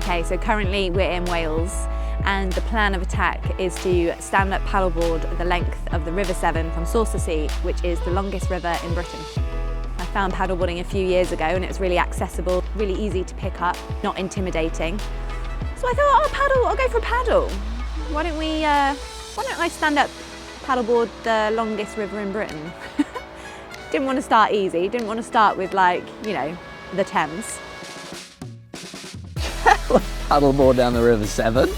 Okay, so currently we're in Wales and the plan of attack is to stand-up paddleboard the length of the River Severn from source to sea, which is the longest river in Britain. I found paddleboarding a few years ago and it was really accessible, really easy to pick up, not intimidating. So I thought, I'll go for a paddle. Why don't I stand up paddleboard the longest river in Britain? Didn't want to start easy, didn't want to start with like, you know, the Thames. Paddleboard down the River Severn?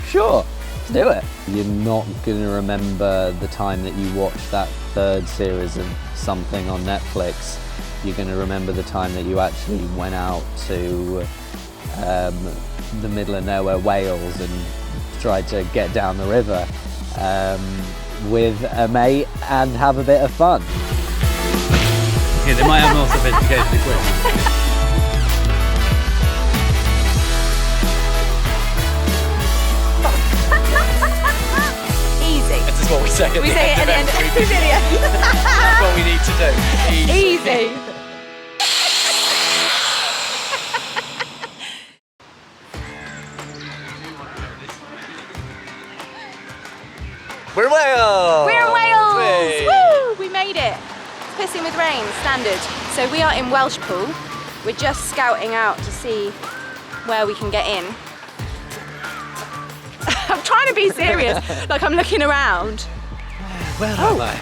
Sure, let's do it. You're not going to remember the time that you watched that third series of something on Netflix. You're going to remember the time that you actually went out to the middle of nowhere, Wales, and tried to get down the river with a mate and have a bit of fun. Yeah, they might have more sophisticated equipment. This is what we say at the end of every video. That's what we need to do. Easy. We're in Wales! We're in Wales! Woo! We made it. It's pissing with rain, standard. So we are in Welsh Pool. We're just scouting out to see where we can get in. I'm trying to be serious, like I'm looking around. Where am I?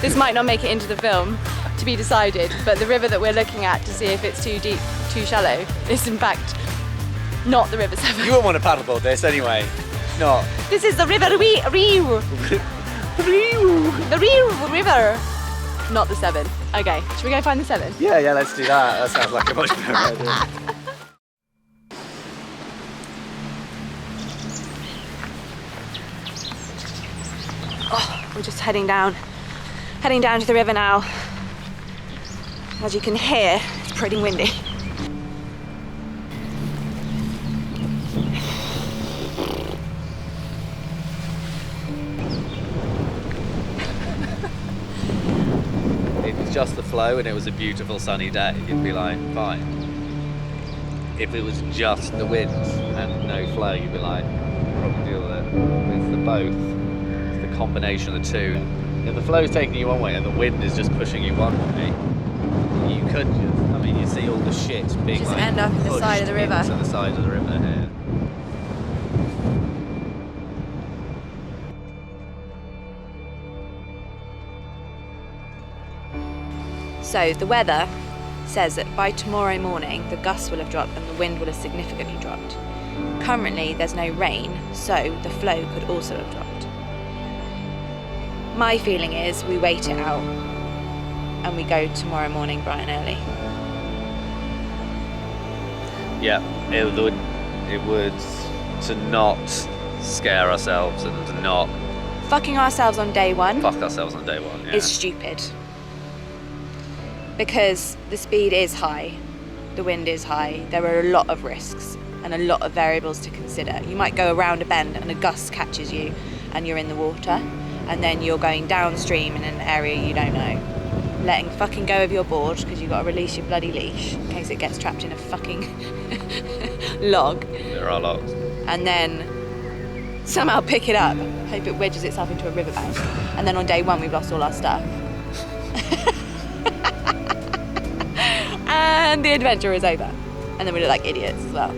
This might not make it into the film, to be decided, but the river that we're looking at to see if it's too deep, too shallow, is in fact not the River Severn. You wouldn't want to paddleboard this anyway. Not. This is the River Riu. The Riu River. Not the Severn. Okay, should we go find the Severn? Yeah, let's do that. That sounds like a much better idea. Oh, we're just heading down to the river now. As you can hear, it's pretty windy. If it's just the flow and it was a beautiful sunny day, you'd be like, fine. If it was just the wind and no flow, you'd be like, probably deal with it. It's the both. It's the combination of the two. If the flow's taking you one way and the wind is just pushing you one way, you could just, I mean, you see all the shit being Just like end up in the side of the river. into the side of the river here. So the weather says that by tomorrow morning the gusts will have dropped and the wind will have significantly dropped. Currently there's no rain, so the flow could also have dropped. My feeling is we wait it out and we go tomorrow morning bright and early. Yeah, it would to not scare ourselves and to not Fucking ourselves on day one fuck ourselves on day one. Yeah. is stupid. Because the speed is high, the wind is high, there are a lot of risks and a lot of variables to consider. You might go around a bend and a gust catches you and you're in the water, and then you're going downstream in an area you don't know, letting fucking go of your board because you've got to release your bloody leash in case it gets trapped in a fucking log. There are logs. And then somehow pick it up, hope it wedges itself into a riverbank, and then on day one we've lost all our stuff. And the adventure is over. And then we look like idiots as well.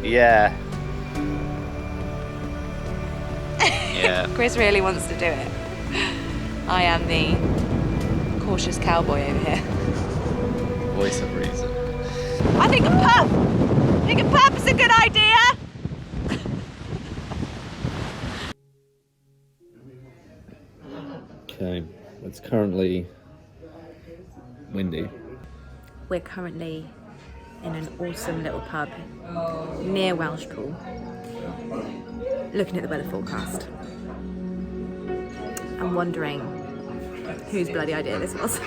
Yeah. Yeah. Chris really wants to do it. I am the cautious cowboy over here. Voice of reason. I think a pup is a good idea. Okay, it's currently windy. We're currently in an awesome little pub near Welsh Pool, looking at the weather forecast. I'm wondering whose bloody idea this was.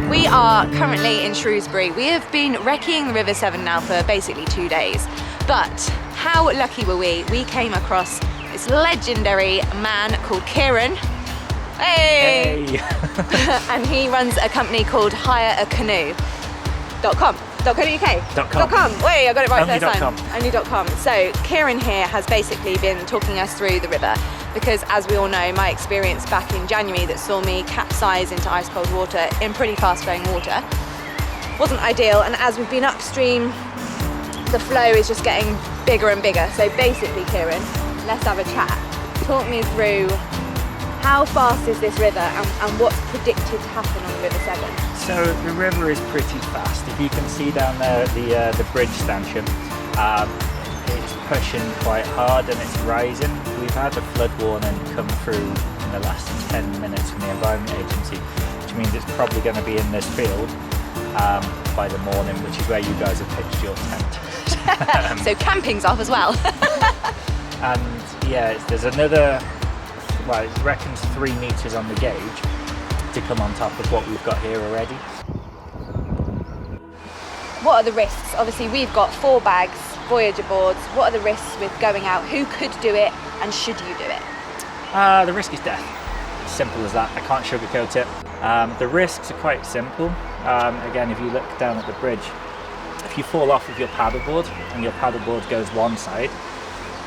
We We are currently in Shrewsbury. We have been recceing the River Severn now for basically 2 days. But how lucky were we? We came across this legendary man called Kieran. Hey! And he runs a company called hireacanoe.com. .co.uk? Wait, I got it right Only first time. .com. Only.com. So Kieran here has basically been talking us through the river because, as we all know, my experience back in January that saw me capsize into ice cold water in pretty fast flowing water wasn't ideal, and as we've been upstream the flow is just getting bigger and bigger. So basically, Kieran, let's have a chat. Talk me through how fast is this river and what's predicted to happen on the River Severn? So the river is pretty fast. If you can see down there the bridge stanchion, it's pushing quite hard and it's rising. We've had a flood warning come through in the last 10 minutes from the Environment Agency, which means it's probably going to be in this field by the morning, which is where you guys have pitched your tent. So camping's off as well. And yeah, there's another, well, it reckons 3 meters on the gauge to come on top of what we've got here already. What are the risks? Obviously we've got 4 bags, Voyager boards. What are the risks with going out? Who could do it and should you do it? The risk is death. Simple as that. I can't sugarcoat it. The risks are quite simple. Again, if you look down at the bridge, if you fall off of your paddleboard and your paddleboard goes one side,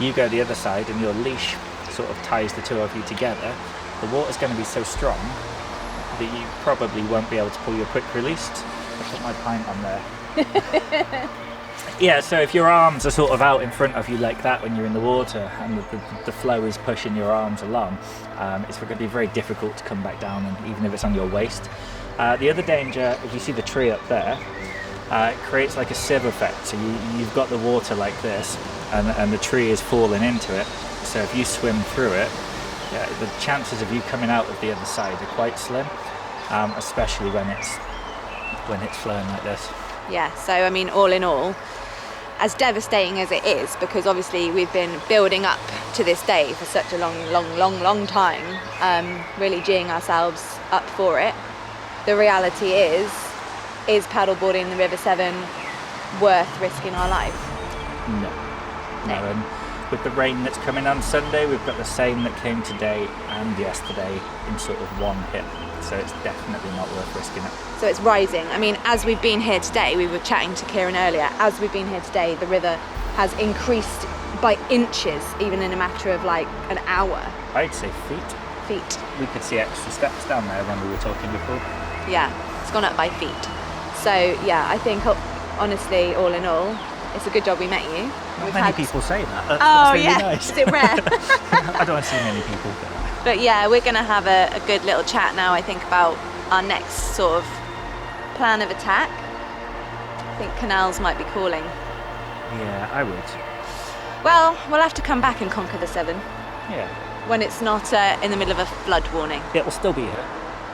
you go the other side and your leash sort of ties the two of you together, the water's going to be so strong that you probably won't be able to pull your quick release. I put my pint on there. Yeah, so if your arms are sort of out in front of you like that when you're in the water and the flow is pushing your arms along, it's going to be very difficult to come back down, and even if it's on your waist. The other danger, if you see the tree up there, it creates like a sieve effect. So you've got the water like this and the tree is falling into it. So if you swim through it, yeah, the chances of you coming out of the other side are quite slim, especially when it's flowing like this. Yeah, so I mean, all in all, as devastating as it is, because obviously we've been building up to this day for such a long time, really geeing ourselves up for it. The reality is paddleboarding the River Severn worth risking our life? No. And with the rain that's coming on Sunday, we've got the same that came today and yesterday in sort of one hit. So it's definitely not worth risking it. So it's rising. I mean, as we've been here today, we were chatting to Kieran earlier, as we've been here today, the river has increased by inches, even in a matter of like an hour. I'd say feet. Feet. We could see extra steps down there when we were talking before. Yeah, it's gone up by feet. So yeah, I think honestly, all in all, it's a good job we met you. Not many people say that. That's really yeah, nice. is it rare? I don't see many people. But yeah, we're going to have a good little chat now, I think, about our next sort of plan of attack. I think Canals might be calling. Yeah, I would. Well, we'll have to come back and conquer the Severn. Yeah. When it's not in the middle of a flood warning. It'll still be here.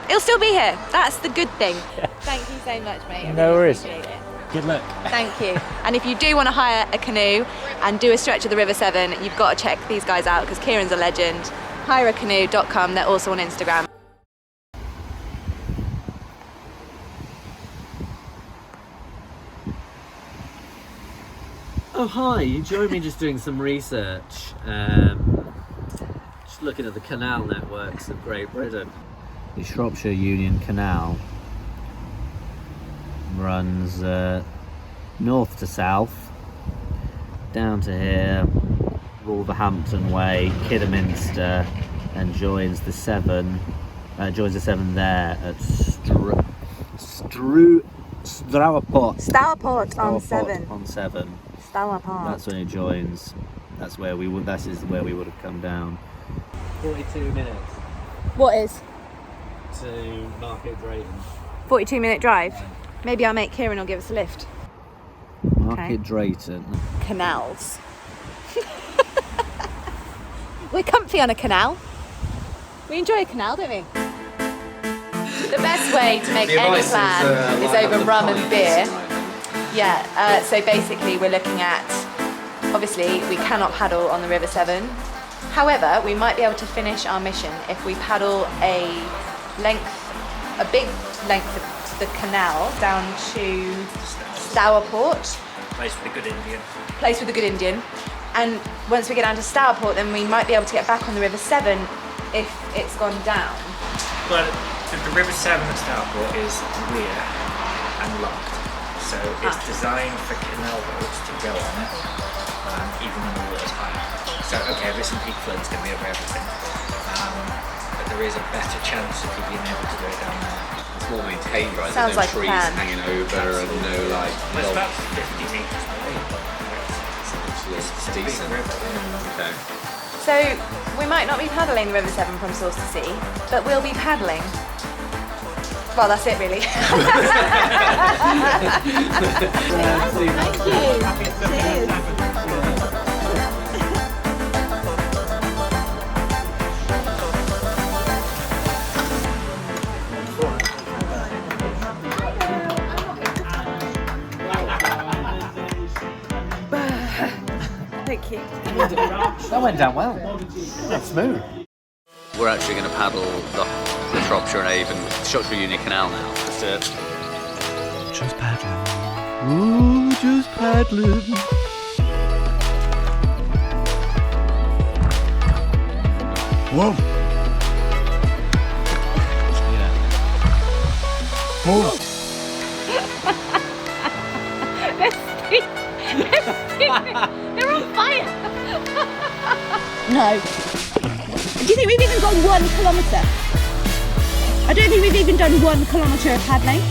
It'll still be here. That's the good thing. Yeah. Thank you so much, mate. No worries. Appreciate it. Good luck. Thank you. And if you do want to hire a canoe and do a stretch of the River Severn, you've got to check these guys out because Kieran's a legend. Hireacanoe.com. They're also on Instagram. Oh hi, you joined me just doing some research, just looking at the canal networks of Great Britain. The Shropshire Union Canal runs north to south, down to here, Wolverhampton Way, Kidderminster, and joins the Severn there at Stourport on Severn. On Severn. Stourport. That's when it joins. That is where we would have come down. 42 minutes What is? to Market Drayton. 42-minute drive. Maybe our mate Kieran will give us a lift. Market Drayton. Canals. We're comfy on a canal. We enjoy a canal, don't we? The best way to make any plan is over rum and beer. Yeah, so basically we're looking at, obviously we cannot paddle on the River Severn. However, we might be able to finish our mission if we paddle a big length of the canal down to Stourport, Place with a good Indian. place with a good Indian. And once we get down to Stourport, then we might be able to get back on the River Severn if it's gone down. Well, the River Severn at Stourport is weir and locked. So it's designed for canal boats to go on it, even when the water's high. So, okay, there's some peak flood's going to be over everything. But there is a better chance of you being able to go down there. It's more maintained, right? Sounds There's no like a trees plan. hanging over and no like. Well, it's about 50 metres away. It's decent. Okay. So we might not be paddling the River Severn from source to sea, but we'll be paddling. Well, that's it really. Thank you. Cheers. Thank you. That went down well. That's smooth. We're actually going to paddle the Shropshire and Avon, Shropshire Union Canal now. Just paddling. Ooh, just paddling. Whoa. Whoa. They're on fire! No. Do you think we've even gone 1 kilometre? I don't think we've even done 1 kilometre of paddling.